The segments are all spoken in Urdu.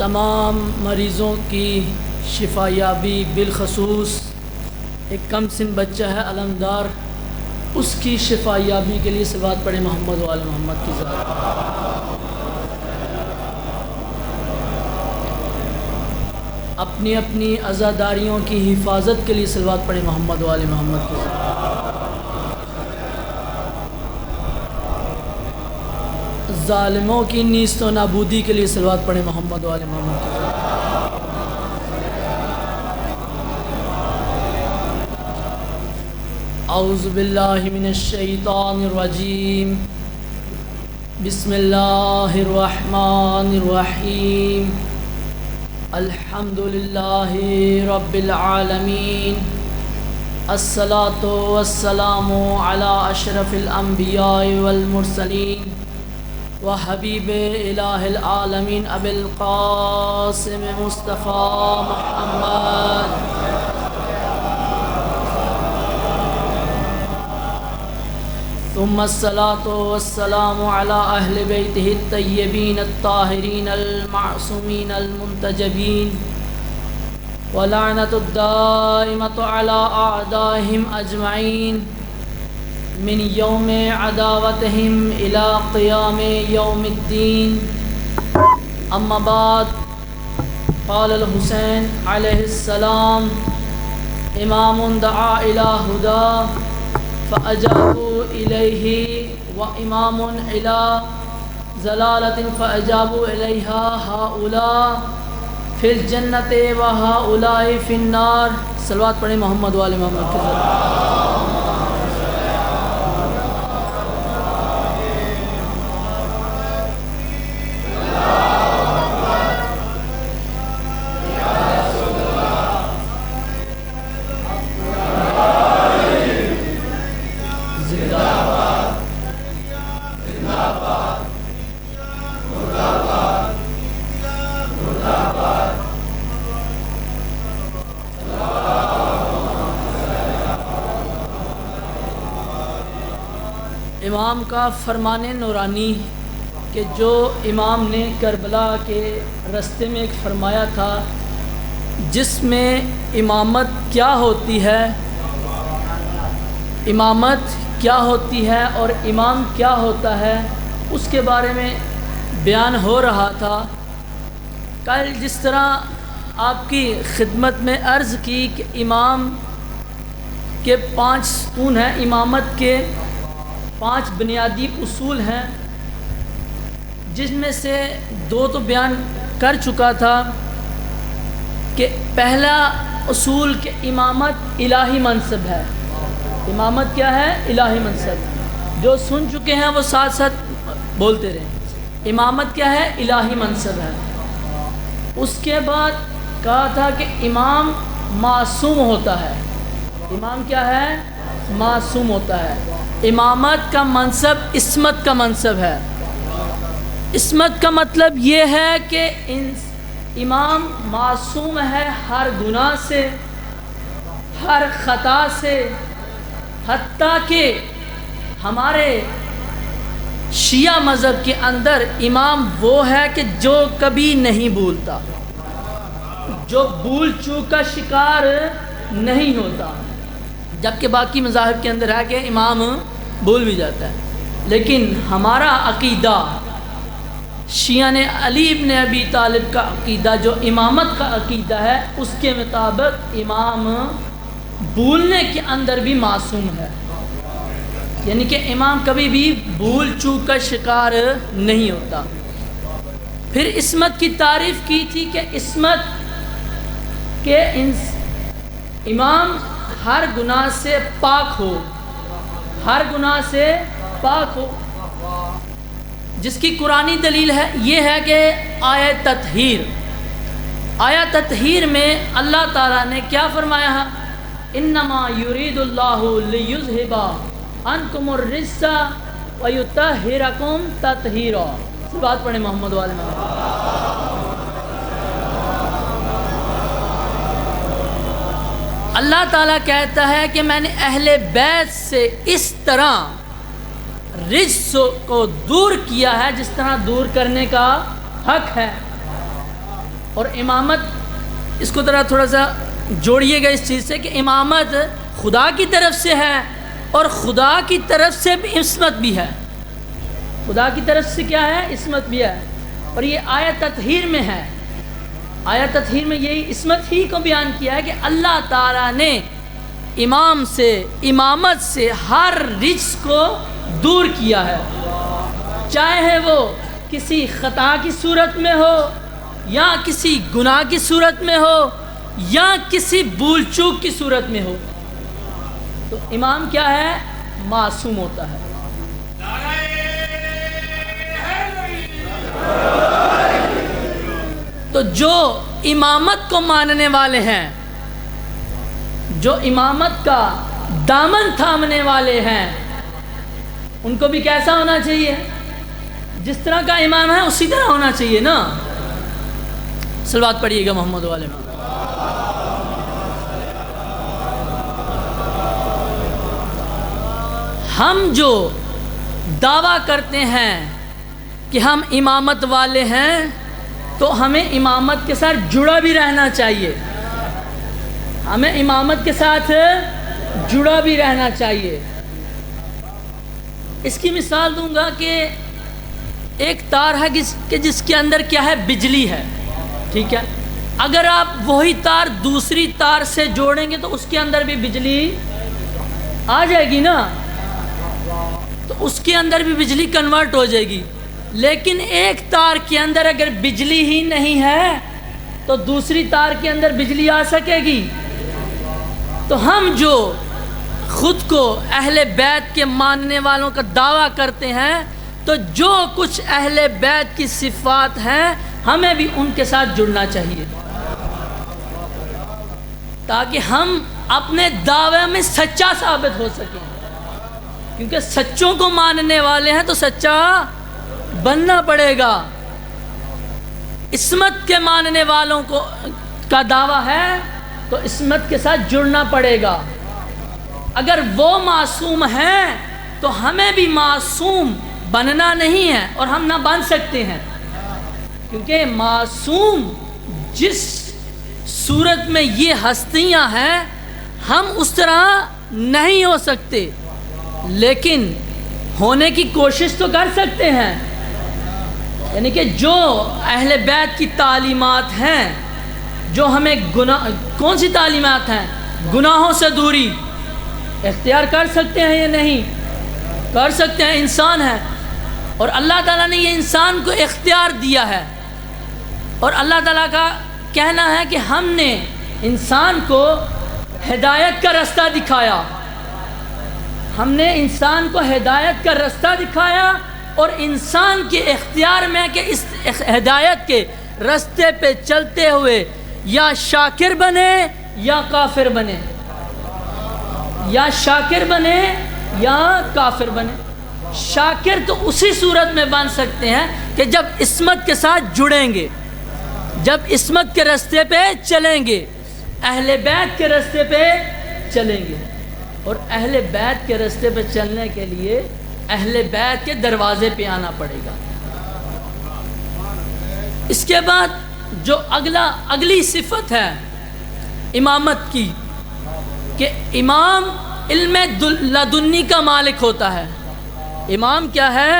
تمام مریضوں کی شفا یابی، بالخصوص ایک کم سن بچہ ہے علمدار، اس کی شفا یابی کے لیے صلوات پڑھیں محمد و آل محمد کی ذات۔ اپنی اپنی عزاداریوں کی حفاظت کے لیے صلوات پڑھیں محمد و آل محمد کی ذات۔ ظالموں کی نیست و نابودی کے لیے صلوات پڑھیں محمد و آل محمد کی ذات۔ اعوذ باللہ من الشیطان الرجیم، بسم اللہ الرحمن الرحیم، الحمد للہ رب العالمین، الصلاۃ والسلام علی اشرف الانبیاء والمرسلین وحبیب الہ العالمین ابی القاسم مصطفیٰ محمد۔ ثم الصلاۃ والسلام علی اہل بیتہ الطیبین الطاہرین المعصومین المنتجبین ولعنۃ الدائمۃ علی اعدائہم اجمعین من یوم عداوتہم الی قیام یوم الدین۔ اما بعد، قال الحسین علیہ السلام امام دعا الی ہدی فأجابوا إليه وإمام إلى ضلالة فأجابوا إليها هؤلاء في الجنة وهؤلاء في النار۔ صلوات پڑھیں محمد و آل محمد کی ذات۔ امام کا فرمان نورانی کہ جو امام نے کربلا کے راستے میں ایک فرمایا تھا، جس میں امامت کیا ہوتی ہے، امامت کیا ہوتی ہے اور امام کیا ہوتا ہے، اس کے بارے میں بیان ہو رہا تھا۔ کل جس طرح آپ کی خدمت میں عرض کی کہ امام کے 5 ستون ہیں، امامت کے 5 بنیادی اصول ہیں، جس میں سے 2 تو بیان کر چکا تھا کہ پہلا اصول کہ امامت الہی منصب ہے۔ امامت کیا ہے؟ الہی منصب۔ جو سن چکے ہیں وہ ساتھ ساتھ بولتے رہیں۔ امامت کیا ہے؟ الہی منصب ہے۔ اس کے بعد کہا تھا کہ امام معصوم ہوتا ہے۔ امام کیا ہے؟ معصوم ہوتا ہے۔ امامت کا منصب عصمت کا منصب ہے۔ عصمت کا مطلب یہ ہے کہ امام معصوم ہے ہر گناہ سے، ہر خطا سے، حتیٰ کہ ہمارے شیعہ مذہب کے اندر امام وہ ہے کہ جو کبھی نہیں بھولتا، جو بھول چوک کا شکار نہیں ہوتا، جبکہ باقی مذاہب کے اندر ہے کہ امام بھول بھی جاتا ہے۔ لیکن ہمارا عقیدہ، شیعہ نے علی ابن ابی طالب کا عقیدہ جو امامت کا عقیدہ ہے، اس کے مطابق امام بھولنے کے اندر بھی معصوم ہے، یعنی کہ امام کبھی بھی بھول چوک کا شکار نہیں ہوتا۔ پھر عصمت کی تعریف کی تھی کہ عصمت کے امام ہر گناہ سے پاک ہو، ہر گناہ سے پاک ہو، جس کی قرآنی دلیل ہے یہ ہے کہ آیت تطہیر، آیت تطہیر میں اللہ تعالیٰ نے کیا فرمایا ہے؟ انما یرید اللہ لیذھب عنکم الرجس ویطہرکم تطہیرا۔ بات پڑھیں محمد و آل محمد۔ اللہ تعالیٰ کہتا ہے کہ میں نے اہل بیت سے اس طرح رجس کو دور کیا ہے جس طرح دور کرنے کا حق ہے۔ اور امامت اس کو ذرا تھوڑا سا جوڑیے گا اس چیز سے کہ امامت خدا کی طرف سے ہے اور خدا کی طرف سے بھی عصمت بھی ہے. خدا کی طرف سے کیا ہے؟ عصمت بھی ہے. اور یہ آیت تطہیر میں ہے. آیت تطہیر میں یہی عصمت ہی کو بیان کیا ہے کہ اللہ تعالیٰ نے امام سے، امامت سے ہر رجس کو دور کیا ہے، چاہے وہ کسی خطا کی صورت میں ہو یا کسی گناہ کی صورت میں ہو یا کسی بھول چوک کی صورت میں ہو. تو امام کیا ہے؟ معصوم ہوتا ہے. تو جو امامت کو ماننے والے ہیں، جو امامت کا دامن تھامنے والے ہیں، ان کو بھی کیسا ہونا چاہیے؟ جس طرح کا امام ہے اسی طرح ہونا چاہیے نا. صلوات پڑھیے گا محمد والے میں. ہم جو دعویٰ کرتے ہیں کہ ہم امامت والے ہیں تو ہمیں امامت کے ساتھ جڑا بھی رہنا چاہیے. ہمیں امامت کے ساتھ جڑا بھی رہنا چاہیے. اس کی مثال دوں گا کہ ایک تار ہے کہ جس کے اندر کیا ہے؟ بجلی ہے. ٹھیک ہے، اگر آپ وہی تار دوسری تار سے جوڑیں گے تو اس کے اندر بھی بجلی آ جائے گی نا، تو اس کے اندر بھی بجلی کنورٹ ہو جائے گی. لیکن ایک تار کے اندر اگر بجلی ہی نہیں ہے تو دوسری تار کے اندر بجلی آ سکے گی؟ تو ہم جو خود کو اہل بیت کے ماننے والوں کا دعویٰ کرتے ہیں تو جو کچھ اہل بیت کی صفات ہیں ہمیں بھی ان کے ساتھ جڑنا چاہیے تاکہ ہم اپنے دعوے میں سچا ثابت ہو سکیں. کیونکہ سچوں کو ماننے والے ہیں تو سچا بننا پڑے گا. عصمت کے ماننے والوں کا دعویٰ ہے تو عصمت کے ساتھ جڑنا پڑے گا. اگر وہ معصوم ہیں تو ہمیں بھی معصوم بننا نہیں ہے اور ہم نہ بن سکتے ہیں. کیونکہ معصوم جس صورت میں یہ ہستیاں ہیں ہم اس طرح نہیں ہو سکتے، لیکن ہونے کی کوشش تو کر سکتے ہیں. یعنی کہ جو اہل بیت کی تعلیمات ہیں، جو ہمیں کون سی تعلیمات ہیں؟ گناہوں سے دوری اختیار کر سکتے ہیں یا نہیں؟ کر سکتے ہیں، انسان ہے اور اللہ تعالیٰ نے یہ انسان کو اختیار دیا ہے. اور اللہ تعالیٰ کا کہنا ہے کہ ہم نے انسان کو ہدایت کا رستہ دکھایا. ہم نے انسان کو ہدایت کا رستہ دکھایا اور انسان کے اختیار میں کہ اس ہدایت کے رستے پہ چلتے ہوئے یا شاکر بنے یا کافر بنے، یا شاکر بنے یا کافر بنے. شاکر تو اسی صورت میں بن سکتے ہیں کہ جب عصمت کے ساتھ جڑیں گے، جب عصمت کے رستے پہ چلیں گے، اہل بیت کے رستے پہ چلیں گے. اور اہل بیت کے رستے پہ چلنے کے لیے اہل بیت کے دروازے پہ آنا پڑے گا. اس کے بعد جو اگلی صفت ہے امامت کی کہ امام علم لدنی کا مالک ہوتا ہے. امام کیا ہے؟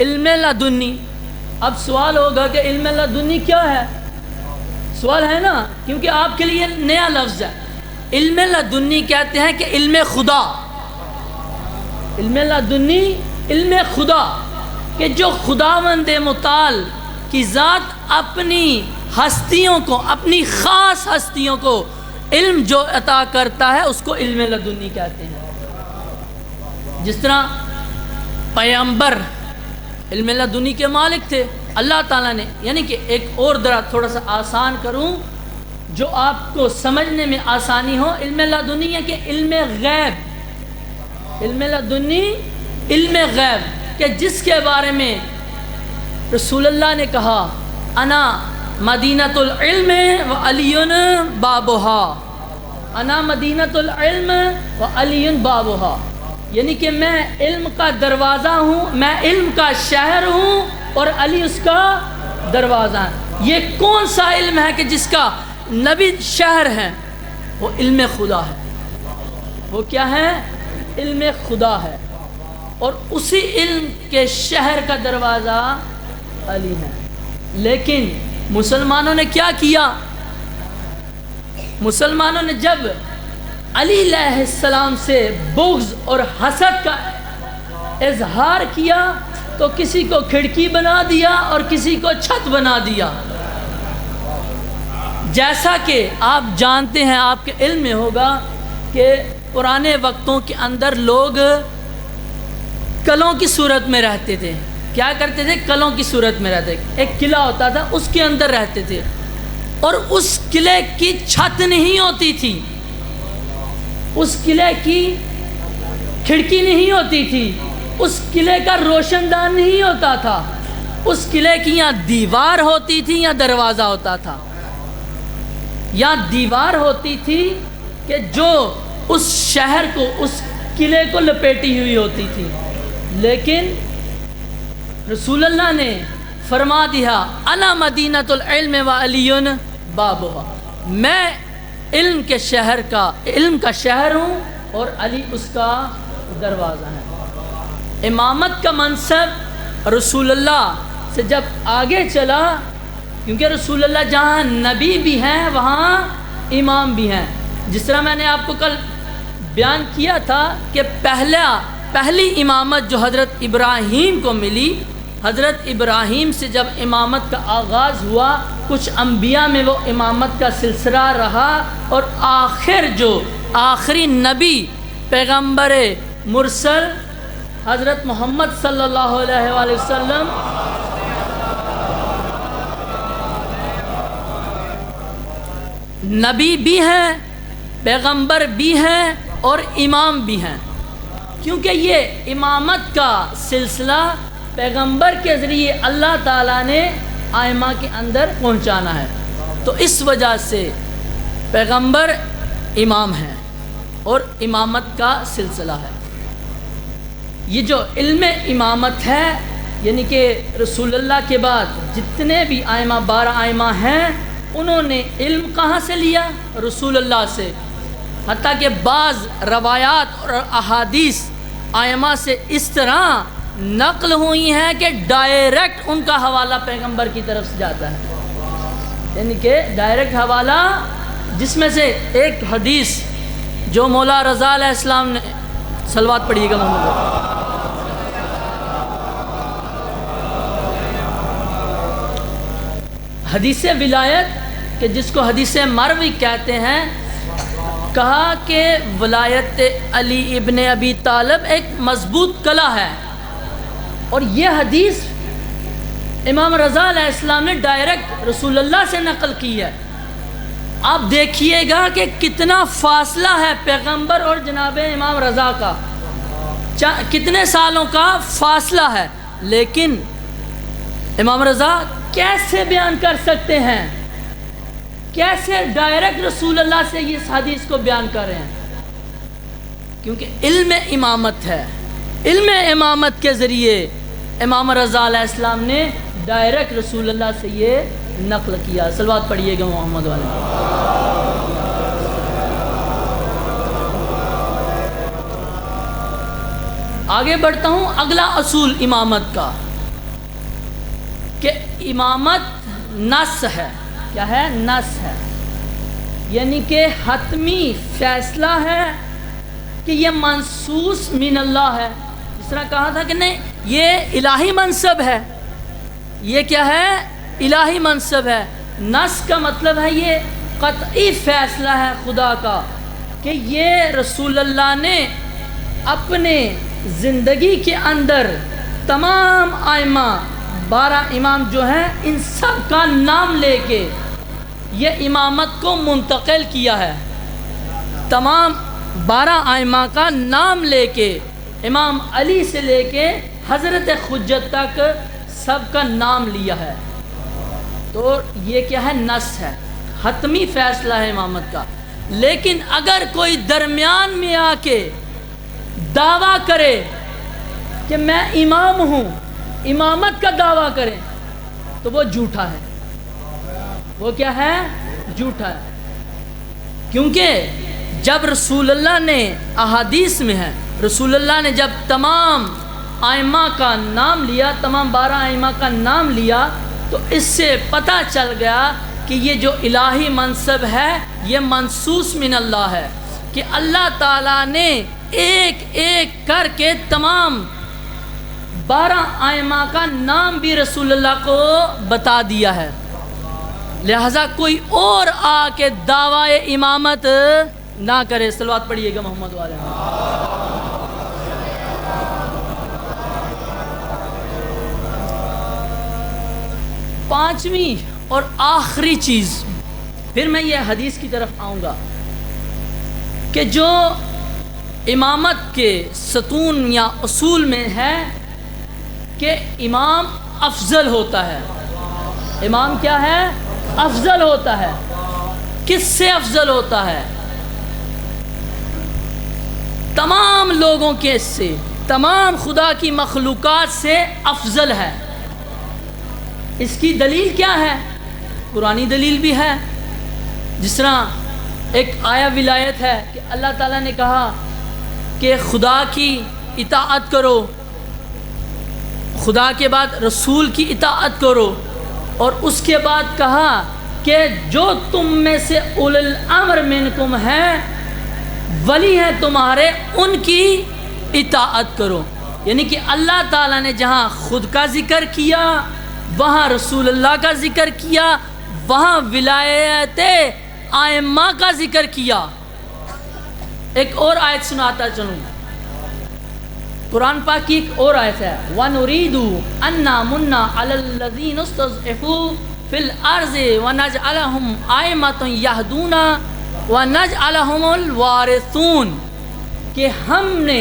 علم لدنی. اب سوال ہوگا کہ علم لدنی کیا ہے؟ سوال ہے نا، کیونکہ آپ کے لیے نیا لفظ ہے. علم لدنی کہتے ہیں کہ علم خدا. علم لدنی علم خدا، کہ جو خداوند متعال کی ذات اپنی ہستیوں کو، اپنی خاص ہستیوں کو علم جو عطا کرتا ہے اس کو علم لدنی کہتے ہیں. جس طرح پیغمبر علم لدنی کے مالک تھے اللہ تعالیٰ نے. یعنی کہ ایک اور ذرا تھوڑا سا آسان کروں جو آپ کو سمجھنے میں آسانی ہو. علم لدنی ہے کہ علم غیب. علم لدنی علم غیب کہ جس کے بارے میں رسول اللہ نے کہا انا مدینۃ العلم و علی بابھا. انا مدینۃ العلم و علی بابھا، یعنی کہ میں علم کا دروازہ ہوں، میں علم کا شہر ہوں اور علی اس کا دروازہ ہے. یہ کون سا علم ہے کہ جس کا نبی شہر ہے؟ وہ علم خدا ہے۔ وہ کیا ہے؟ علم خدا ہے، اور اسی علم کے شہر کا دروازہ علی ہے۔ لیکن مسلمانوں نے کیا کیا؟ مسلمانوں نے جب علی علیہ السلام سے بغض اور حسد کا اظہار کیا تو کسی کو کھڑکی بنا دیا اور کسی کو چھت بنا دیا۔ جیسا کہ آپ جانتے ہیں، آپ کے علم میں ہوگا کہ پرانے وقتوں کے اندر لوگ کلوں کی صورت میں رہتے تھے۔ کیا کرتے تھے؟ کلوں کی صورت میں رہتے تھے۔ ایک قلعہ ہوتا تھا، اس کے اندر رہتے تھے، اور اس قلعے کی چھت نہیں ہوتی تھی، اس قلعے کی کھڑکی نہیں ہوتی تھی، اس قلعے کا روشن دان نہیں ہوتا تھا، اس قلعے کی یا دیوار ہوتی تھی یا دروازہ ہوتا تھا، یا دیوار ہوتی تھی کہ جو اس شہر کو، اس قلعے کو لپیٹی ہوئی ہوتی تھی۔ لیکن رسول اللہ نے فرما دیا انا مدینۃ العلم و علی بابھا، میں علم کے شہر کا، علم کا شہر ہوں اور علی اس کا دروازہ ہے۔ امامت کا منصب رسول اللہ سے جب آگے چلا، کیونکہ رسول اللہ جہاں نبی بھی ہیں وہاں امام بھی ہیں۔ جس طرح میں نے آپ کو کل بیان کیا تھا کہ پہلی امامت جو حضرت ابراہیم کو ملی، حضرت ابراہیم سے جب امامت کا آغاز ہوا، کچھ انبیاء میں وہ امامت کا سلسلہ رہا، اور آخر جو آخری نبی پیغمبر مرسل حضرت محمد صلی اللہ علیہ وآلہ وسلم نبی بھی ہیں، پیغمبر بھی ہیں اور امام بھی ہیں، کیونکہ یہ امامت کا سلسلہ پیغمبر کے ذریعے اللہ تعالیٰ نے آئمہ کے اندر پہنچانا ہے۔ تو اس وجہ سے پیغمبر امام ہیں اور امامت کا سلسلہ ہے۔ یہ جو علم امامت ہے، یعنی کہ رسول اللہ کے بعد جتنے بھی آئمہ، 12 آئمہ ہیں، انہوں نے علم کہاں سے لیا؟ رسول اللہ سے۔ حتیٰ کہ بعض روایات اور احادیث آئمہ سے اس طرح نقل ہوئی ہیں کہ ڈائریکٹ ان کا حوالہ پیغمبر کی طرف سے جاتا ہے، یعنی کہ ڈائریکٹ حوالہ، جس میں سے ایک حدیث جو مولا رضا علیہ السلام نے، صلوات پڑھیے گا محمد، حدیث ولایت کہ جس کو حدیث مروی کہتے ہیں، کہا کہ ولایت علی ابن ابی طالب ایک مضبوط قلعہ ہے، اور یہ حدیث امام رضا علیہ السلام نے ڈائریکٹ رسول اللہ سے نقل کی ہے۔ آپ دیکھیے گا کہ کتنا فاصلہ ہے پیغمبر اور جناب امام رضا کا، کتنے سالوں کا فاصلہ ہے، لیکن امام رضا کیسے بیان کر سکتے ہیں؟ کیسے ڈائریکٹ رسول اللہ سے اس حدیث کو بیان کر رہے ہیں؟ کیونکہ علم امامت ہے، علم امامت کے ذریعے امام رضا علیہ السلام نے ڈائریکٹ رسول اللہ سے یہ نقل کیا۔ صلوات پڑھیے گا محمد والے۔ آگے بڑھتا ہوں، اگلا اصول امامت کا کہ امامت نص ہے۔ کیا ہے؟ نص ہے، یعنی کہ حتمی فیصلہ ہے کہ یہ منصوص من اللہ ہے۔ جس طرح کہا تھا کہ نہیں، یہ الہی منصب ہے، یہ کیا ہے؟ الہی منصب ہے۔ نص کا مطلب ہے یہ قطعی فیصلہ ہے خدا کا کہ یہ رسول اللہ نے اپنے زندگی کے اندر تمام آئمہ، 12 امام جو ہیں، ان سب کا نام لے کے یہ امامت کو منتقل کیا ہے۔ تمام 12 آئمہ کا نام لے کے، امام علی سے لے کے حضرت حجت تک سب کا نام لیا ہے۔ تو یہ کیا ہے؟ نص ہے، حتمی فیصلہ ہے امامت کا۔ لیکن اگر کوئی درمیان میں آ کے دعویٰ کرے کہ میں امام ہوں، امامت کا دعویٰ کرے، تو وہ جھوٹا ہے، وہ کیا ہے؟ جھوٹا ہے. کیونکہ جب رسول اللہ نے احادیث میں ہے، رسول اللہ نے جب تمام ائمہ کا نام لیا، تمام 12 ائمہ کا نام لیا، تو اس سے پتہ چل گیا کہ یہ جو الہی منصب ہے یہ منصوص من اللہ ہے، کہ اللہ تعالیٰ نے ایک ایک کر کے تمام 12 ائمہ کا نام بھی رسول اللہ کو بتا دیا ہے. لہذا کوئی اور آ کے دعویٰ امامت نہ کرے. صلوات پڑھیے گا محمد والے. پانچویں اور آخری چیز، پھر میں یہ حدیث کی طرف آؤں گا کہ جو امامت کے ستون یا اصول میں ہے کہ امام افضل ہوتا ہے. امام کیا ہے؟ افضل ہوتا ہے. کس سے افضل ہوتا ہے؟ تمام لوگوں کے سے، تمام خدا کی مخلوقات سے افضل ہے. اس کی دلیل کیا ہے؟ قرآنی دلیل بھی ہے. جس طرح ایک آیا ولایت ہے کہ اللہ تعالیٰ نے کہا کہ خدا کی اطاعت کرو، خدا کے بعد رسول کی اطاعت کرو، اور اس کے بعد کہا کہ جو تم میں سے اولو الامر منکم ہیں، ولی ہیں تمہارے، ان کی اطاعت کرو. یعنی کہ اللہ تعالیٰ نے جہاں خود کا ذکر کیا، وہاں رسول اللہ کا ذکر کیا، وہاں ولایت ائمہ کا ذکر کیا. ایک اور آیت سناتا چلوں. قرآن پاک کی ایک اور آیت ہے، وَنُرِيدُ أَن نَّمُنَّ عَلَى الَّذِينَ اسْتُضْعِفُوا فِي الْأَرْضِ وَنَجْعَلَهُمْ أَئِمَّةً يَهْدُونَ وَنَجْعَلَهُمُ الْوَارِثُونَ. کہ ہم نے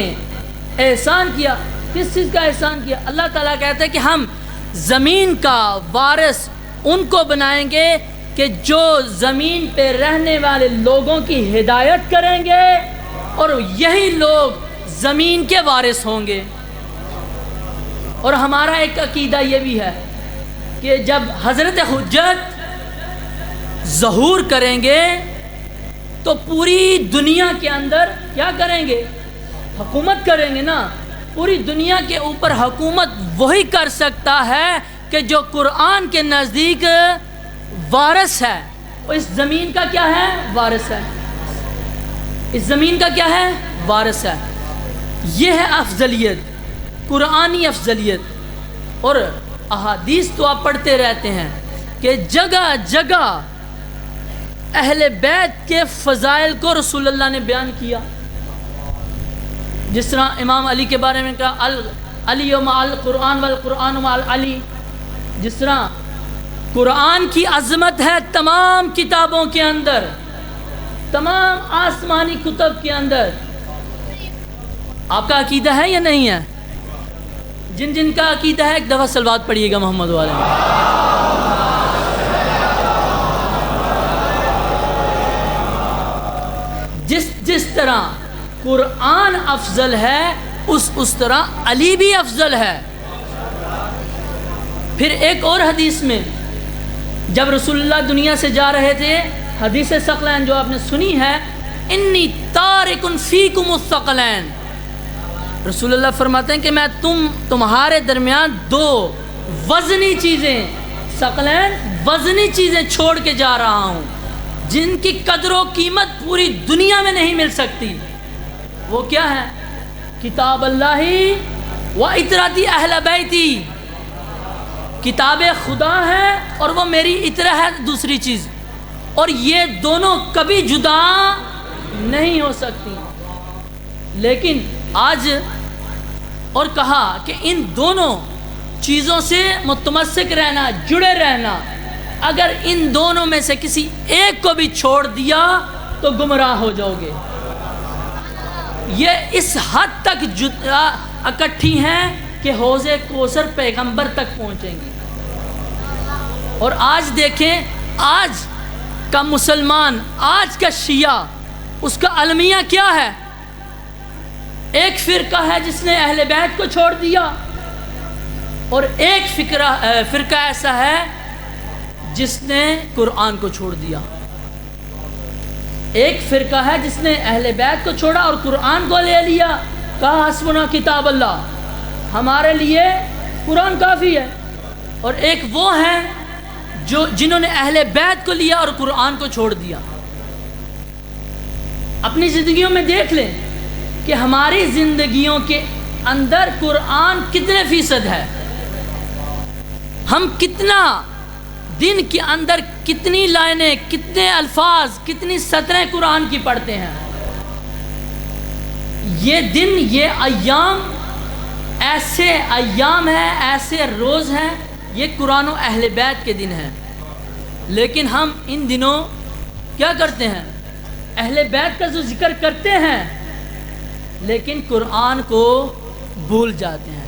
احسان کیا. کس چیز کا احسان کیا؟ اللہ تعالیٰ کہتے ہیں کہ ہم زمین کا وارث ان کو بنائیں گے کہ جو زمین پہ رہنے والے لوگوں کی ہدایت کریں گے، اور یہی لوگ زمین کے وارث ہوں گے. اور ہمارا ایک عقیدہ یہ بھی ہے کہ جب حضرت حجت ظہور کریں گے تو پوری دنیا کے اندر کیا کریں گے؟ حکومت کریں گے نا. پوری دنیا کے اوپر حکومت وہی کر سکتا ہے کہ جو قرآن کے نزدیک وارث ہے. اور اس زمین کا کیا ہے؟ وارث ہے. اس زمین کا کیا ہے؟ وارث ہے. یہ ہے افضلیت، قرآنی افضلیت. اور احادیث تو آپ پڑھتے رہتے ہیں کہ جگہ جگہ اہل بیت کے فضائل کو رسول اللہ نے بیان کیا. جس طرح امام علی کے بارے میں کہا علی مع القرآن والقرآن مع علی. جس طرح قرآن کی عظمت ہے تمام کتابوں کے اندر، تمام آسمانی کتب کے اندر. آپ کا عقیدہ ہے یا نہیں ہے؟ جن جن کا عقیدہ ہے ایک دفعہ صلوات پڑھیے گا محمد والے. جس طرح قرآن افضل ہے اس طرح علی بھی افضل ہے. پھر ایک اور حدیث میں جب رسول اللہ دنیا سے جا رہے تھے، حدیث ثقلین جو آپ نے سنی ہے، انی تارک فیکم الثقلین. رسول اللہ فرماتے ہیں کہ میں تمہارے درمیان 2 وزنی چیزیں، ثقلین وزنی چیزیں چھوڑ کے جا رہا ہوں جن کی قدر و قیمت پوری دنیا میں نہیں مل سکتی. وہ کیا ہے؟ کتاب اللہ و اطراتی اہل بیتی. کتاب خدا ہے اور وہ میری اطرا ہے دوسری چیز، اور یہ دونوں کبھی جدا نہیں ہو سکتی. لیکن آج اور کہا کہ ان دونوں چیزوں سے متمسک رہنا، جڑے رہنا. اگر ان دونوں میں سے کسی ایک کو بھی چھوڑ دیا تو گمراہ ہو جاؤ گے. یہ اس حد تک اکٹھی ہیں کہ حوض کوثر پیغمبر تک پہنچیں گی. اور آج دیکھیں، آج کا مسلمان، آج کا شیعہ، اس کا المیہ کیا ہے؟ ایک فرقہ ہے جس نے اہل بیت کو چھوڑ دیا، اور ایک فرقہ ایسا ہے جس نے قرآن کو چھوڑ دیا، ایک فرقہ ہے جس نے اہل بیت کو چھوڑا اور قرآن کو لے لیا، کہا حسبنا کتاب اللہ، ہمارے لیے قرآن کافی ہے، اور ایک وہ ہیں جنہوں نے اہل بیت کو لیا اور قرآن کو چھوڑ دیا۔ اپنی زندگیوں میں دیکھ لیں کہ ہماری زندگیوں کے اندر قرآن کتنے فیصد ہے، ہم کتنا دن کے اندر کتنی لائنیں، کتنے الفاظ، کتنی سطریں قرآن کی پڑھتے ہیں۔ یہ دن، یہ ایام ایسے ایام ہیں، ایسے روز ہیں، یہ قرآن و اہل بیت کے دن ہیں، لیکن ہم ان دنوں کیا کرتے ہیں؟ اہل بیت کا جو ذکر کرتے ہیں لیکن قرآن کو بھول جاتے ہیں۔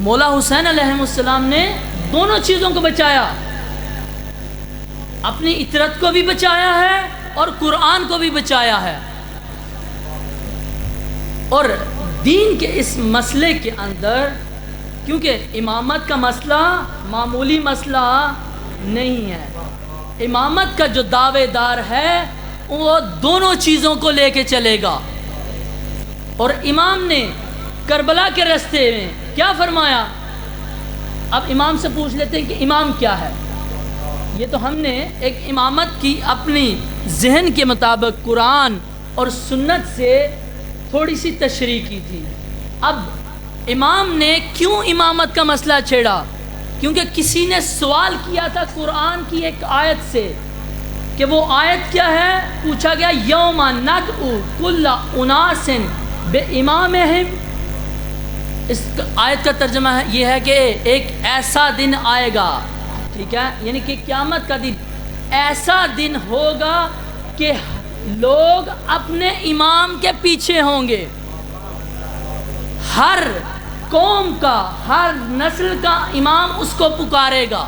مولا حسین علیہ السلام نے دونوں چیزوں کو بچایا، اپنی اطرت کو بھی بچایا ہے اور قرآن کو بھی بچایا ہے، اور دین کے اس مسئلے کے اندر، کیونکہ امامت کا مسئلہ معمولی مسئلہ نہیں ہے، امامت کا جو دعوے دار ہے وہ دونوں چیزوں کو لے کے چلے گا، اور امام نے کربلا کے راستے میں کیا فرمایا؟ اب امام سے پوچھ لیتے ہیں کہ امام کیا ہے؟ یہ تو ہم نے ایک امامت کی اپنی ذہن کے مطابق قرآن اور سنت سے تھوڑی سی تشریح کی تھی۔ اب امام نے کیوں امامت کا مسئلہ چھیڑا؟ کیونکہ کسی نے سوال کیا تھا قرآن کی ایک آیت سے، کہ وہ آیت کیا ہے؟ پوچھا گیا یوم ندعو کل اناس بامامہم۔ اس آیت کا ترجمہ یہ ہے کہ ایک ایسا دن آئے گا، ٹھیک ہے، یعنی کہ قیامت کا دن ایسا دن ہوگا کہ لوگ اپنے امام کے پیچھے ہوں گے، ہر قوم کا، ہر نسل کا امام اس کو پکارے گا۔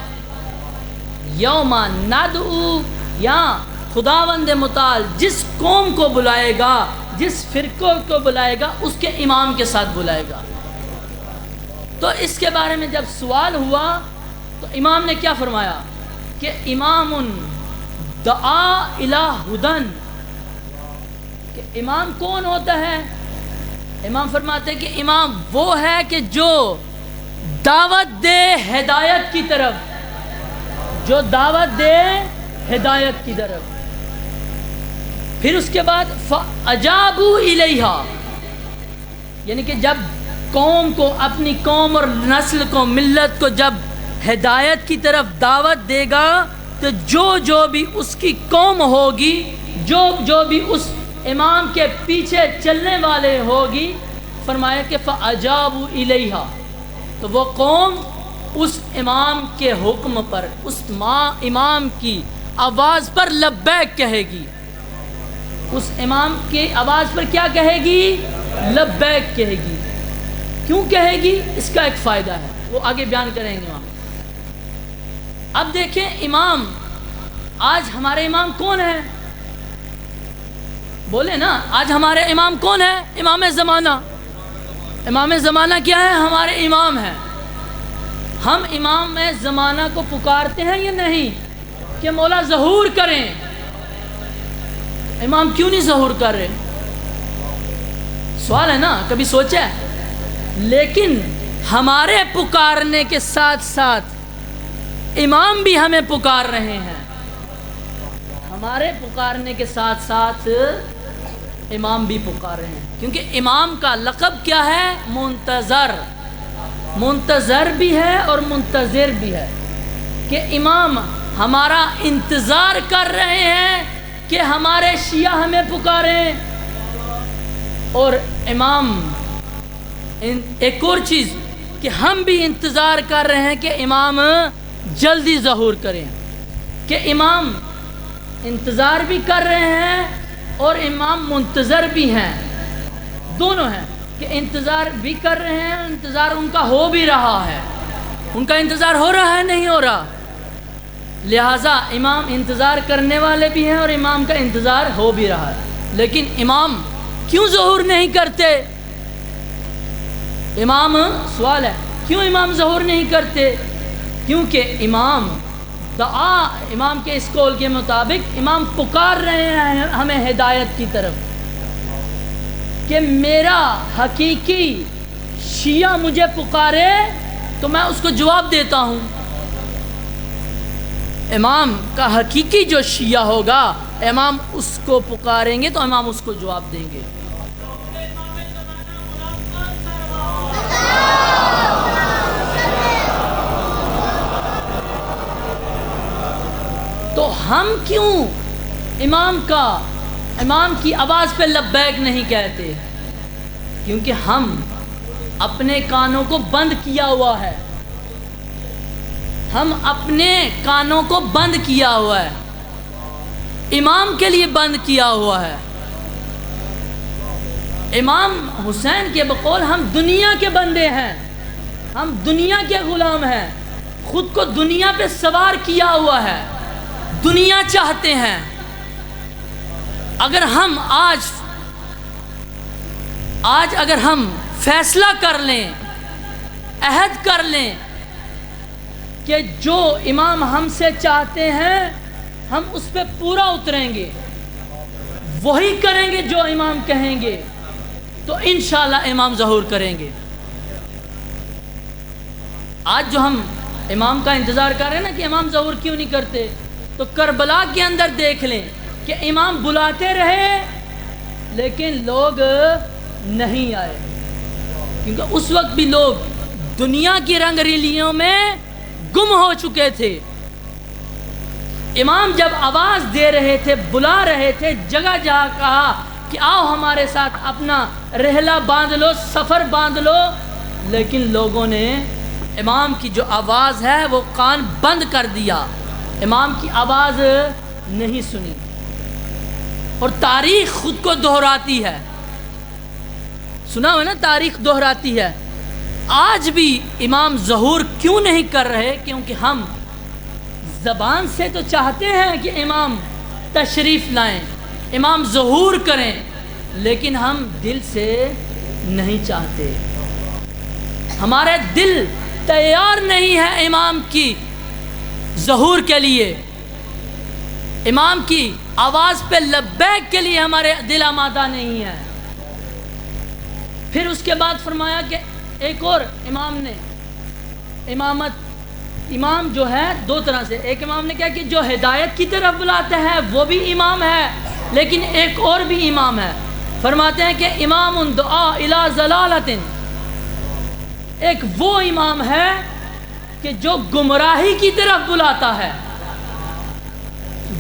یوم ندعو، یا خداوند متعال جس قوم کو بلائے گا، جس فرقے کو بلائے گا، اس کے امام کے ساتھ بلائے گا۔ تو اس کے بارے میں جب سوال ہوا تو امام نے کیا فرمایا کہ امام دعا الی ہدن، کہ امام کون ہوتا ہے؟ امام فرماتے ہیں کہ امام وہ ہے کہ جو دعوت دے ہدایت کی طرف، جو دعوت دے ہدایت کی طرف۔ پھر اس کے بعد فَأَجَابُوا إِلَيْهَا، یعنی کہ جب قوم کو، اپنی قوم اور نسل کو، ملت کو جب ہدایت کی طرف دعوت دے گا تو جو بھی اس کی قوم ہوگی، جو بھی اس امام کے پیچھے چلنے والے ہوگی، فرمایا کہ فَأَجَابُوا إِلَيْهَا، تو وہ قوم اس امام کے حکم پر، اس امام کی آواز پر لبیک کہے گی، اس امام کی آواز پر کیا کہے گی؟ لبیک کہے گی۔ کیوں کہے گی؟ اس کا ایک فائدہ ہے، وہ آگے بیان کریں گے وہاں۔ اب دیکھیں امام، آج ہمارے امام کون ہیں؟ بولے نا، آج ہمارے امام کون ہے؟ امام زمانہ۔ امام زمانہ کیا ہے؟ ہمارے امام ہیں۔ ہم امام زمانہ کو پکارتے ہیں یا نہیں کہ مولا ظہور کریں؟ امام کیوں نہیں ظہور کر رہے؟ سوال ہے نا، کبھی سوچا ہے؟ لیکن ہمارے پکارنے کے ساتھ ساتھ امام بھی ہمیں پکار رہے ہیں، ہمارے پکارنے کے ساتھ ساتھ امام بھی پکار رہے ہیں، کیونکہ امام کا لقب کیا ہے؟ منتظر۔ منتظر بھی ہے اور منتظر بھی ہے، کہ امام ہمارا انتظار کر رہے ہیں کہ ہمارے شیعہ ہمیں پکاریں، اور امام ایک اور چیز کہ ہم بھی انتظار کر رہے ہیں کہ امام جلدی ظہور کریں، کہ امام انتظار بھی کر رہے ہیں اور امام منتظر بھی ہیں، دونوں ہیں، کہ انتظار بھی کر رہے ہیں، انتظار ان کا ہو بھی رہا ہے، ان کا انتظار ہو رہا ہے، نہیں ہو رہا، لہٰذا امام انتظار کرنے والے بھی ہیں اور امام کا انتظار ہو بھی رہا ہے۔ لیکن امام کیوں ظہور نہیں کرتے؟ امام، سوال ہے کیوں امام ظہور نہیں کرتے؟ کیونکہ امام دعا امام کے اس قول کے مطابق امام پکار رہے ہیں ہمیں ہدایت کی طرف کہ میرا حقیقی شیعہ مجھے پکارے تو میں اس کو جواب دیتا ہوں. امام کا حقیقی جو شیعہ ہوگا امام اس کو پکاریں گے تو امام اس کو جواب دیں گے. تو ہم کیوں امام کی آواز پہ لبیک نہیں کہتے؟ کیونکہ ہم اپنے کانوں کو بند کیا ہوا ہے. ہم اپنے کانوں کو بند کیا ہوا ہے، امام کے لیے بند کیا ہوا ہے. امام حسین کے بقول ہم دنیا کے بندے ہیں، ہم دنیا کے غلام ہیں، خود کو دنیا پہ سوار کیا ہوا ہے، دنیا چاہتے ہیں. اگر ہم آج اگر ہم فیصلہ کر لیں، عہد کر لیں کہ جو امام ہم سے چاہتے ہیں ہم اس پہ پورا اتریں گے، وہی کریں گے جو امام کہیں گے، تو انشاءاللہ امام ظہور کریں گے. آج جو ہم امام کا انتظار کر رہے ہیں نا کہ امام ظہور کیوں نہیں کرتے، تو کربلا کے اندر دیکھ لیں کہ امام بلاتے رہے لیکن لوگ نہیں آئے، کیونکہ اس وقت بھی لوگ دنیا کی رنگ ریلیوں میں گم ہو چکے تھے. امام جب آواز دے رہے تھے، بلا رہے تھے، جگہ جہاں کہا کہ آؤ ہمارے ساتھ اپنا رحلہ باندھ لو، سفر باندھ لو، لیکن لوگوں نے امام کی جو آواز ہے وہ کان بند کر دیا، امام کی آواز نہیں سنی. اور تاریخ خود کو دہراتی ہے، سنا ہوا نا، تاریخ دہراتی ہے. آج بھی امام ظہور کیوں نہیں کر رہے؟ کیونکہ ہم زبان سے تو چاہتے ہیں کہ امام تشریف لائیں، امام ظہور کریں، لیکن ہم دل سے نہیں چاہتے. ہمارے دل تیار نہیں ہے امام کی ظہور کے لیے، امام کی آواز پہ لبیک کے لیے ہمارے دل آمادہ نہیں ہے. پھر اس کے بعد فرمایا کہ ایک اور امام نے امام جو ہے دو طرح سے، ایک امام نے کیا کہ جو ہدایت کی طرف بلاتا ہے وہ بھی امام ہے، لیکن ایک اور بھی امام ہے. فرماتے ہیں کہ امام دعا الی ضلالۃ، ایک وہ امام ہے کہ جو گمراہی کی طرف بلاتا ہے،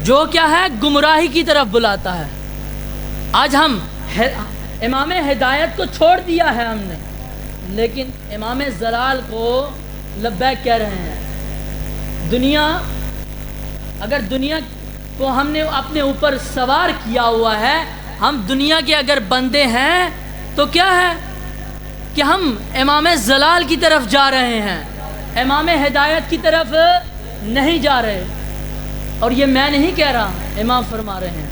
جو کیا ہے، گمراہی کی طرف بلاتا ہے. آج ہم امام ہدایت کو چھوڑ دیا ہے ہم نے، لیکن امام ضلال کو لبیک کہہ رہے ہیں. اگر دنیا کو ہم نے اپنے اوپر سوار کیا ہوا ہے، ہم دنیا کے اگر بندے ہیں تو کیا ہے کہ ہم امام ضلال کی طرف جا رہے ہیں، امام ہدایت کی طرف نہیں جا رہے. اور یہ میں نہیں کہہ رہا، امام فرما رہے ہیں.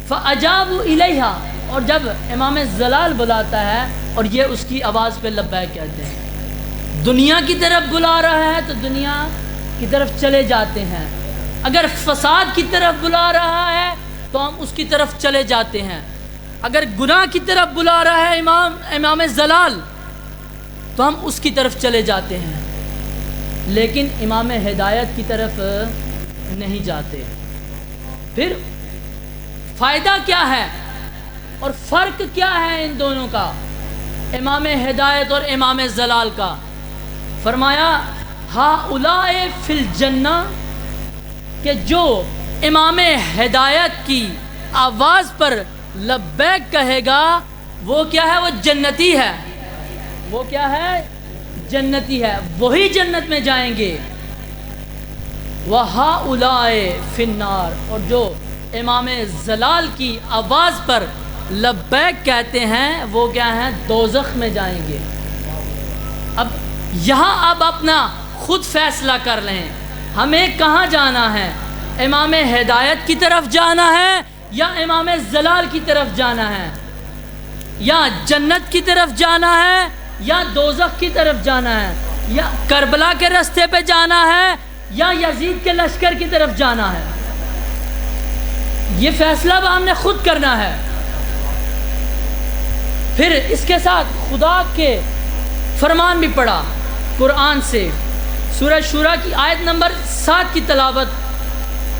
فَأَجَابُوا إِلَيْهَا، اور جب امام ضلال بلاتا ہے اور یہ اس کی آواز پہ لبیک کہتے ہیں. دنیا کی طرف بلا رہا ہے تو دنیا کی طرف چلے جاتے ہیں، اگر فساد کی طرف بلا رہا ہے تو ہم اس کی طرف چلے جاتے ہیں، اگر گناہ کی طرف بلا رہا ہے امام ضلال تو ہم اس کی طرف چلے جاتے ہیں، لیکن امام ہدایت کی طرف نہیں جاتے. پھر فائدہ کیا ہے اور فرق کیا ہے ان دونوں کا، امام ہدایت اور امام ضلال کا؟ فرمایا ہؤلاء فی الجنہ، کہ جو امام ہدایت کی آواز پر لبیک کہے گا وہ کیا ہے، وہ جنتی ہے، وہ کیا ہے، جنتی ہے، وہی جنت میں جائیں گے. وہؤلاء فی النار، اور جو امام ضلال کی آواز پر لبیک کہتے ہیں وہ کیا ہیں، دوزخ میں جائیں گے. اب یہاں اب اپنا خود فیصلہ کر لیں، ہمیں کہاں جانا ہے، امام ہدایت کی طرف جانا ہے یا امام ضلال کی طرف جانا ہے، یا جنت کی طرف جانا ہے یا دوزخ کی طرف جانا ہے، یا کربلا کے راستے پہ جانا ہے یا یزید کے لشکر کی طرف جانا ہے؟ یہ فیصلہ اب ہم نے خود کرنا ہے۔ پھر اس کے ساتھ خدا کے فرمان بھی پڑھا قرآن سے، سورہ شورى کی آیت نمبر 7 کی تلاوت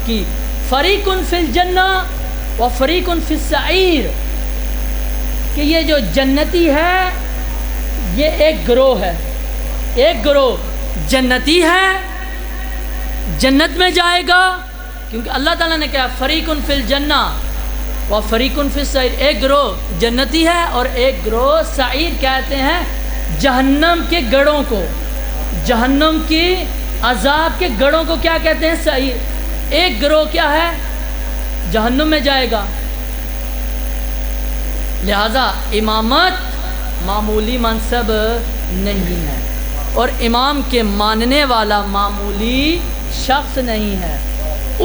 کی، فریق فی الجنہ و فریق فی السعیر، کہ یہ جو جنتی ہے یہ ایک گروہ ہے، ایک گروہ جنتی ہے، جنت میں جائے گا، کیونکہ اللہ تعالیٰ نے کہا فریق فی الجنہ و فریق فی السعیر، ایک گروہ جنتی ہے اور ایک گروہ سعیر کہتے ہیں جہنم کے گڑھوں کو، جہنم کی عذاب کے گڑھوں کو کیا کہتے ہیں؟ سعیر۔ ایک گروہ کیا ہے؟ جہنم میں جائے گا۔ لہذا امامت معمولی منصب نہیں ہے، اور امام کے ماننے والا معمولی شخص نہیں ہے۔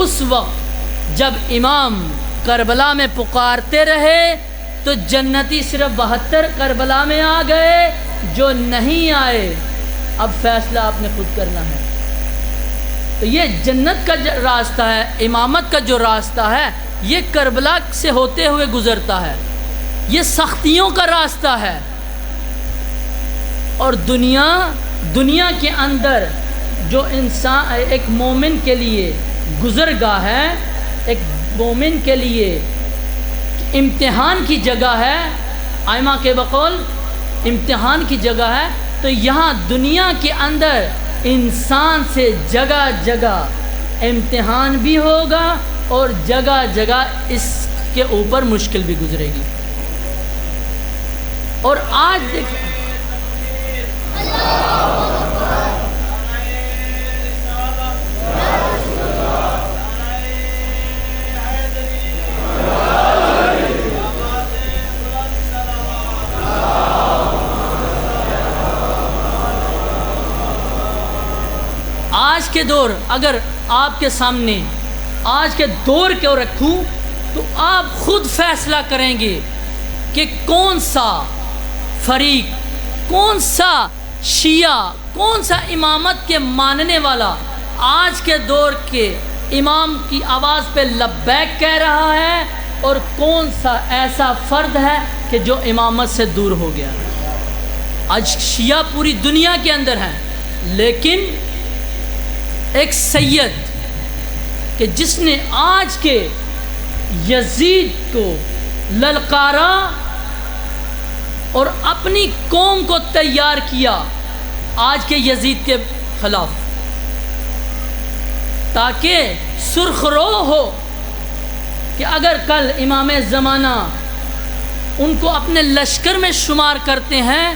اس وقت جب امام کربلا میں پکارتے رہے تو جنتی صرف 72 کربلا میں آ گئے، جو نہیں آئے اب فیصلہ آپ نے خود کرنا ہے۔ تو یہ جنت کا راستہ ہے، امامت کا جو راستہ ہے یہ کربلا سے ہوتے ہوئے گزرتا ہے، یہ سختیوں کا راستہ ہے۔ اور دنیا کے اندر جو انسان ایک مومن کے لیے گزرگاہ ہے، ایک مومن کے لیے امتحان کی جگہ ہے، ائمہ کے بقول امتحان کی جگہ ہے، تو یہاں دنیا کے اندر انسان سے جگہ جگہ امتحان بھی ہوگا اور جگہ جگہ اس کے اوپر مشکل بھی گزرے گی۔ اور آج دیکھیں آج کے دور، اگر آپ کے سامنے آج کے دور کو رکھوں تو آپ خود فیصلہ کریں گے کہ کون سا فریق، کون سا شیعہ، کون سا امامت کے ماننے والا آج کے دور کے امام کی آواز پہ لبیک کہہ رہا ہے، اور کون سا ایسا فرد ہے کہ جو امامت سے دور ہو گیا۔ آج شیعہ پوری دنیا کے اندر ہیں، لیکن ایک سید کہ جس نے آج کے یزید کو للکارا اور اپنی قوم کو تیار کیا آج کے یزید کے خلاف، تاکہ سرخ رو ہو کہ اگر کل امام زمانہ ان کو اپنے لشکر میں شمار کرتے ہیں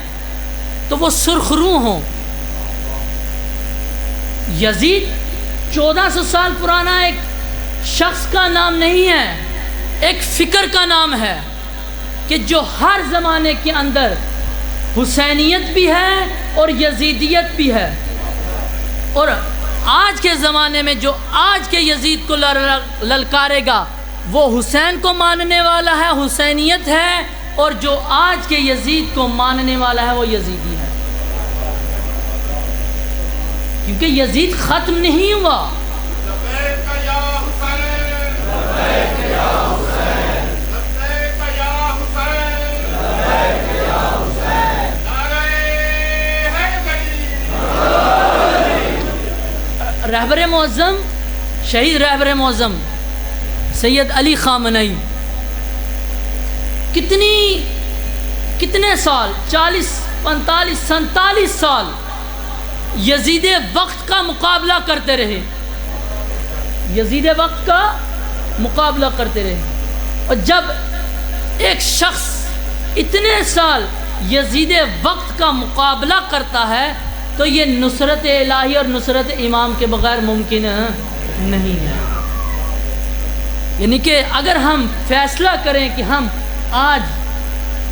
تو وہ سرخ رو ہوں۔ یزید 1400 سال پرانا ایک شخص کا نام نہیں ہے، ایک فکر کا نام ہے کہ جو ہر زمانے کے اندر حسینیت بھی ہے اور یزیدیت بھی ہے، اور آج کے زمانے میں جو آج کے یزید کو للکارے گا وہ حسین کو ماننے والا ہے، حسینیت ہے، اور جو آج کے یزید کو ماننے والا ہے وہ یزیدی ہے، کیونکہ یزید ختم نہیں ہوا۔ رہبر معظم، شہید رہبر معظم سید علی خامنئی کتنے سال، 40 45 47 سال یزید وقت کا مقابلہ کرتے رہے، یزید وقت کا مقابلہ کرتے رہے، اور جب ایک شخص اتنے سال یزید وقت کا مقابلہ کرتا ہے تو یہ نصرت الہی اور نصرت امام کے بغیر ممکن نہیں ہے۔ یعنی کہ اگر ہم فیصلہ کریں کہ ہم آج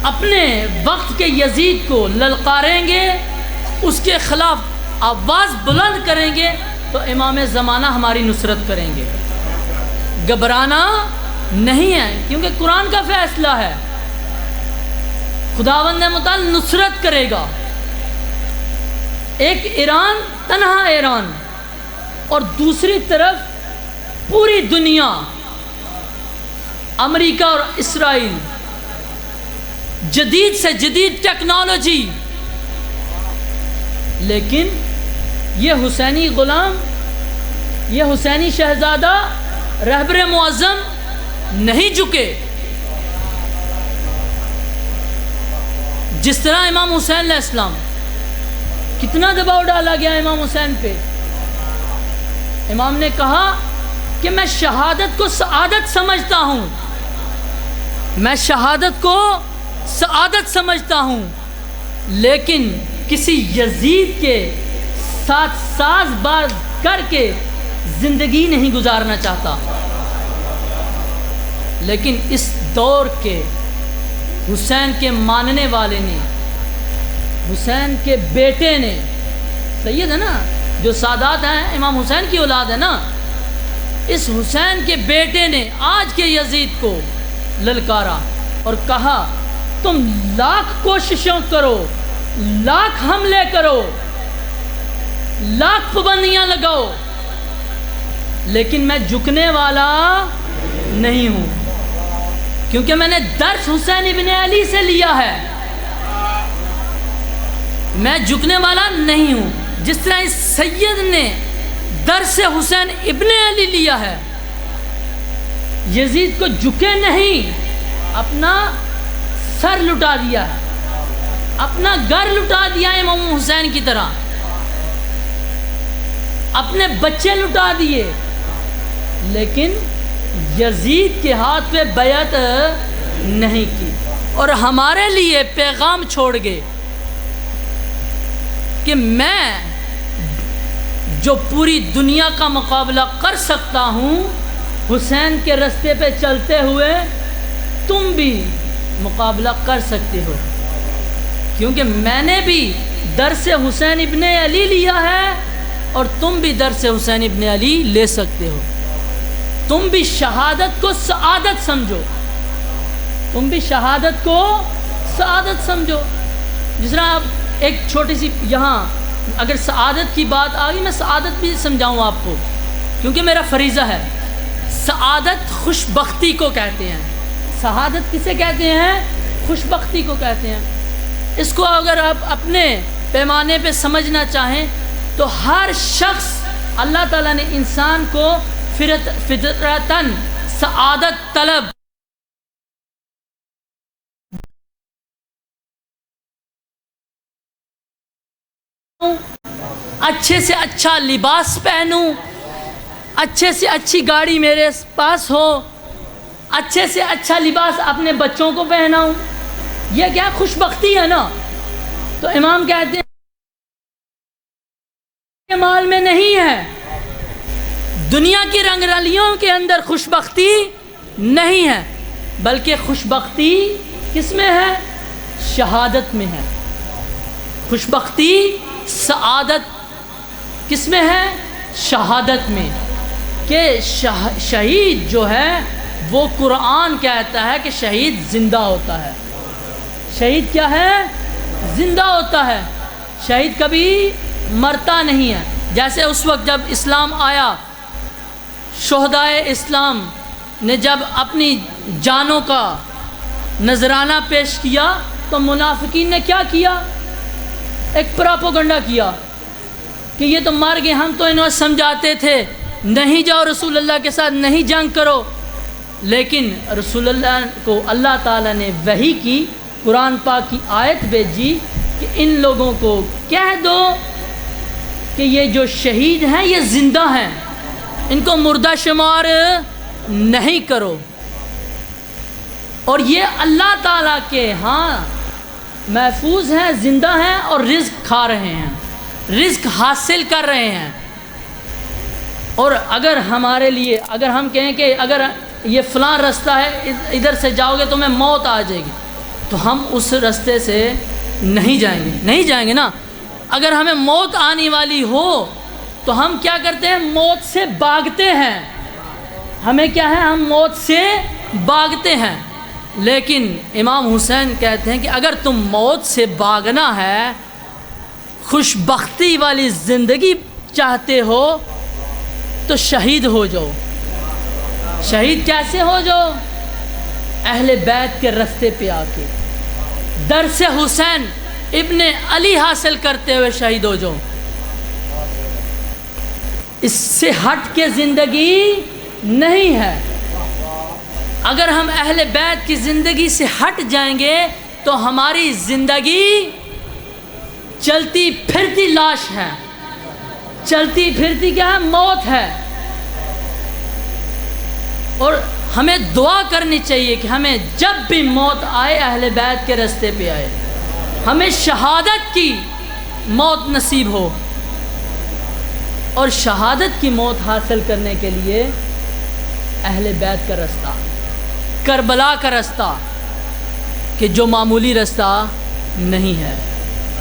اپنے وقت کے یزید کو للکاریں گے، اس کے خلاف آواز بلند کریں گے، تو امام زمانہ ہماری نصرت کریں گے، گھبرانا نہیں ہے، کیونکہ قرآن کا فیصلہ ہے، خداوند متعال نصرت کرے گا۔ ایک ایران، تنہا ایران اور دوسری طرف پوری دنیا، امریکہ اور اسرائیل، جدید سے جدید ٹیکنالوجی، لیکن یہ حسینی غلام، یہ حسینی شہزادہ رہبر معظم نہیں جھکے. جس طرح امام حسین علیہ السلام، کتنا دباؤ ڈالا گیا امام حسین پہ. امام نے کہا کہ میں شہادت کو سعادت سمجھتا ہوں، میں شہادت کو سعادت سمجھتا ہوں، لیکن کسی یزید کے ساتھ ساز باز کر کے زندگی نہیں گزارنا چاہتا. لیکن اس دور کے حسین کے ماننے والے نے، حسین کے بیٹے نے، سید ہے نا جو سادات ہیں، امام حسین کی اولاد ہے نا، اس حسین کے بیٹے نے آج کے یزید کو للکارا اور کہا تم لاکھ کوششوں کرو، لاکھ حملے کرو، لاکھ پابندیاں لگاؤ، لیکن میں جھکنے والا نہیں ہوں، کیونکہ میں نے درس حسین ابن علی سے لیا ہے، میں جھکنے والا نہیں ہوں. جس طرح اس سید نے درس حسین ابن علی لیا ہے، یزید کو جھکے نہیں، اپنا سر لٹا دیا ہے، اپنا گھر لٹا دیا ہے امام حسین کی طرح، اپنے بچے لٹا دیے، لیکن یزید کے ہاتھ پہ بیعت نہیں کی. اور ہمارے لیے پیغام چھوڑ گئے کہ میں جو پوری دنیا کا مقابلہ کر سکتا ہوں حسین کے راستے پہ چلتے ہوئے، تم بھی مقابلہ کر سکتے ہو، کیونکہ میں نے بھی درس حسین ابن علی لیا ہے اور تم بھی درس حسین ابن علی لے سکتے ہو. تم بھی شہادت کو سعادت سمجھو، تم بھی شہادت کو سعادت سمجھو. جس طرح آپ ایک چھوٹی سی یہاں اگر سعادت کی بات آ گئی، میں سعادت بھی سمجھاؤں آپ کو، کیونکہ میرا فریضہ ہے. سعادت خوش بختی کو کہتے ہیں. سعادت کسے کہتے ہیں؟ خوش بختی کو کہتے ہیں. اس کو اگر آپ اپنے پیمانے پہ سمجھنا چاہیں تو ہر شخص، اللہ تعالیٰ نے انسان کو فطرتاً سعادت طلب، اچھے سے اچھا لباس پہنوں، اچھے سے اچھی گاڑی میرے پاس ہو، اچھے سے اچھا لباس اپنے بچوں کو پہناؤں، یہ کیا خوش بختی ہے نا. تو امام کہتے ہیں کہ مال میں نہیں ہے، دنیا کی رنگ رلیوں کے اندر خوش بختی نہیں ہے، بلکہ خوش بختی کس میں ہے؟ شہادت میں ہے. خوش بختی سعادت کس میں ہے؟ شہادت میں. کہ شہید جو ہے وہ قرآن کہتا ہے کہ شہید زندہ ہوتا ہے. شہید کیا ہے؟ زندہ ہوتا ہے. شہید کبھی مرتا نہیں ہے. جیسے اس وقت جب اسلام آیا، شہدائے اسلام نے جب اپنی جانوں کا نذرانہ پیش کیا تو منافقین نے کیا کیا؟ ایک پراپوگنڈا کیا کہ یہ تو مر گئے، ہم تو انہیں سمجھاتے تھے نہیں جاؤ رسول اللہ کے ساتھ، نہیں جنگ کرو. لیکن رسول اللہ کو اللہ تعالیٰ نے وحی کی، قرآن پاک کی آیت بھیجی کہ ان لوگوں کو کہہ دو کہ یہ جو شہید ہیں یہ زندہ ہیں، ان کو مردہ شمار نہیں کرو. اور یہ اللہ تعالیٰ کے ہاں محفوظ ہیں، زندہ ہیں اور رزق کھا رہے ہیں، رزق حاصل کر رہے ہیں. اور اگر ہمارے لیے اگر ہم کہیں کہ اگر یہ فلاں رستہ ہے ادھر سے جاؤ گے تو میں موت آ جائے گی، تو ہم اس رستے سے نہیں جائیں گے نا. اگر ہمیں موت آنے والی ہو تو ہم کیا کرتے ہیں؟ موت سے بھاگتے ہیں. ہمیں کیا ہے؟ ہم موت سے بھاگتے ہیں. لیکن امام حسین کہتے ہیں کہ اگر تم موت سے بھاگنا ہے، خوش بختی والی زندگی چاہتے ہو، تو شہید ہو جاؤ۔ شہید کیسے ہو جاؤ؟ اہل بیت کے رستے پہ آ کے درس حسین ابن علی حاصل کرتے ہوئے شہید ہو جاؤ۔ اس سے ہٹ کے زندگی نہیں ہے۔ اگر ہم اہل بیت کی زندگی سے ہٹ جائیں گے تو ہماری زندگی چلتی پھرتی لاش ہے، چلتی پھرتی کیا ہے؟ موت ہے۔ اور ہمیں دعا کرنی چاہیے کہ ہمیں جب بھی موت آئے اہل بیت کے راستے پہ آئے، ہمیں شہادت کی موت نصیب ہو۔ اور شہادت کی موت حاصل کرنے کے لیے اہل بیت کا راستہ، کربلا کا راستہ، کہ جو معمولی راستہ نہیں ہے۔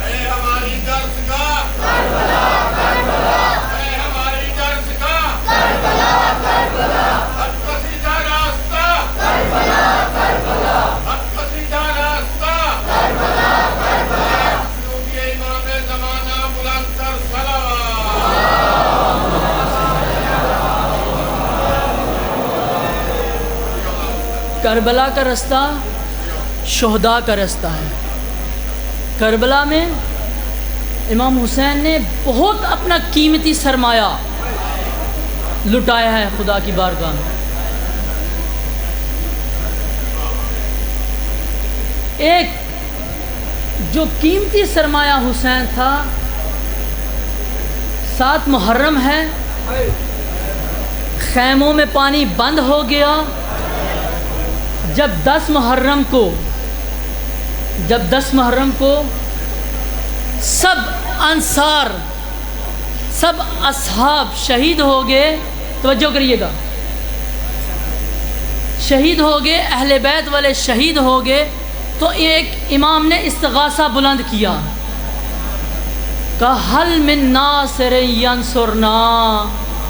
اے ہماری درس کا کربلا کربلا، اے ہماری درس کا کربلا کربلا، حق کا سیدھا راستہ کربلا کربلا، حق کا سیدھا راستہ کربلا کربلا، کیونکہ امام زمانہ بلند تر صلوات۔ کربلا کا راستہ شہداء کا راستہ ہے۔ کربلا میں امام حسین نے بہت اپنا قیمتی سرمایہ لٹایا ہے خدا کی بارگاہ میں۔ ایک جو قیمتی سرمایہ حسین تھا، 7 محرم ہے، خیموں میں پانی بند ہو گیا۔ جب 10 محرم کو سب انصار، سب اصحاب شہید ہو گئے، توجہ کریے گا، شہید ہو گئے، اہل بیت والے شہید ہو گئے، تو ایک امام نے استغاثہ بلند کیا، کہا حل من ناصر ینصرنا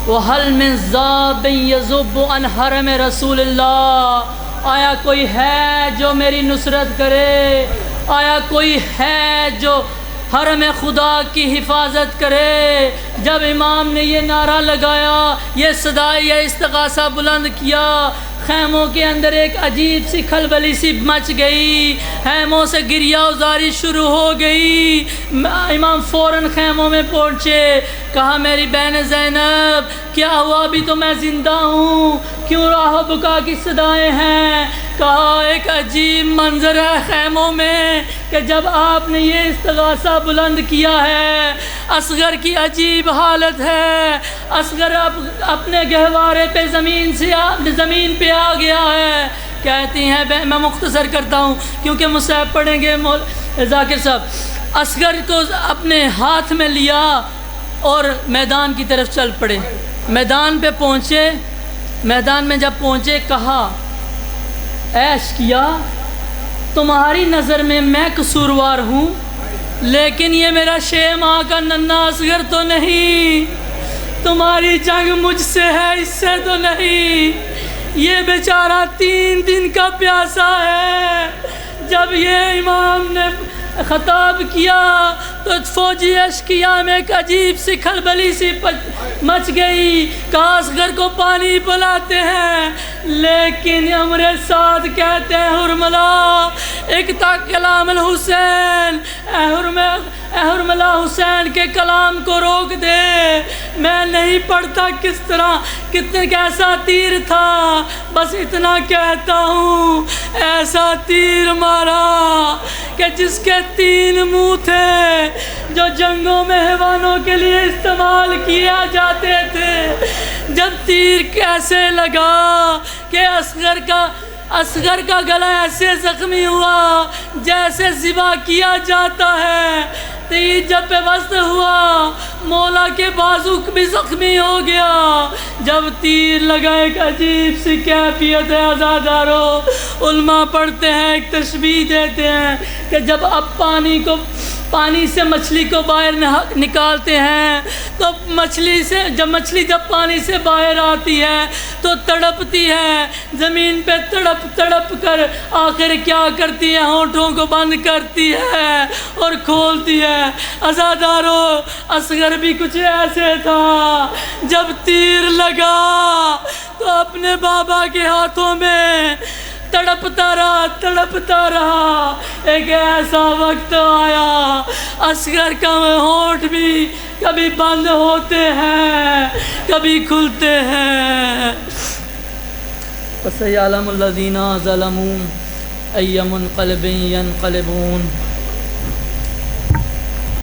وحل من ذاب یذب عن حرم رسول اللہ۔ آیا کوئی ہے جو میری نصرت کرے؟ آیا کوئی ہے جو حرم خدا کی حفاظت کرے؟ جب امام نے یہ نعرہ لگایا، یہ صدا، یہ استغاثہ بلند کیا، خیموں کے اندر ایک عجیب سی کھلبلی سی مچ گئی، خیموں سے گریہ وزاری شروع ہو گئی۔ امام فوراً خیموں میں پہنچے، کہا میری بہن زینب کیا ہوا؟ ابھی تو میں زندہ ہوں، کیوں راہ بکا کی صدائیں ہیں؟ کہا ایک عجیب منظر ہے خیموں میں کہ جب آپ نے یہ استغاثہ بلند کیا ہے، اصغر کی عجیب حالت ہے، اصغر اپنے گہوارے پہ زمین پہ آ گیا ہے۔ کہتی ہیں میں مختصر کرتا ہوں کیونکہ مصحف پڑھیں گے ذاکر صاحب۔ اصغر کو اپنے ہاتھ میں لیا اور میدان کی طرف چل پڑے۔ میدان پہ پہنچے، میدان میں جب پہنچے کہا عیش کیا، تمہاری نظر میں قصوروار ہوں، لیکن یہ میرا شے ماں کا ننھا اصغر تو نہیں، تمہاری جنگ مجھ سے ہے، اس سے تو نہیں۔ یہ بیچارہ 3 دن کا پیاسا ہے۔ جب یہ امام نے خطاب کیا تو فوجی اشقیاء میں ایک عجیب سی کھلبلی سی مچ گئی، کہا اصغر کو پانی پلاتے ہیں، لیکن ہمارے ساتھ کہتے ہیں حرملا اقطع کلام الحسین، اے حرملا حسین کے کلام کو روک دے۔ میں نہیں پڑھتا کس طرح کیسا تیر تھا، بس اتنا کہتا ہوں ایسا تیر مارا کہ جس کے 3 منہ تھے، جو جنگوں میں حیوانوں کے لیے استعمال کیا جاتے تھے۔ جب تیر کیسے لگا کہ اصغر کا گلا ایسے زخمی ہوا جیسے ذبح کیا جاتا ہے۔ تیر جب پہ وسط ہوا، مولا کے بازو بھی زخمی ہو گیا۔ جب تیر لگا ایک عجیب سی کیفیت ہے عزادارو، علماء پڑھتے ہیں، ایک تشبیہ دیتے ہیں کہ جب اب پانی سے مچھلی کو باہر نکالتے ہیں تو جب مچھلی پانی سے باہر آتی ہے تو تڑپتی ہے زمین پہ، تڑپ کر آخر کیا کرتی ہے؟ ہونٹوں کو بند کرتی ہے اور کھولتی ہے۔ عزادارو، اصغر بھی کچھ ایسے تھا، جب تیر لگا تو اپنے بابا کے ہاتھوں میں تڑپتا رہا۔ ایک ایسا وقت آیا اصغر کا ہونٹ بھی کبھی بند ہوتے ہیں کبھی کھلتے ہیں۔ فَسَيَعْلَمُ الَّذِينَ ظَلَمُوا أَيَّ مُنْقَلِبٍ يَنْقَلِبُونَ۔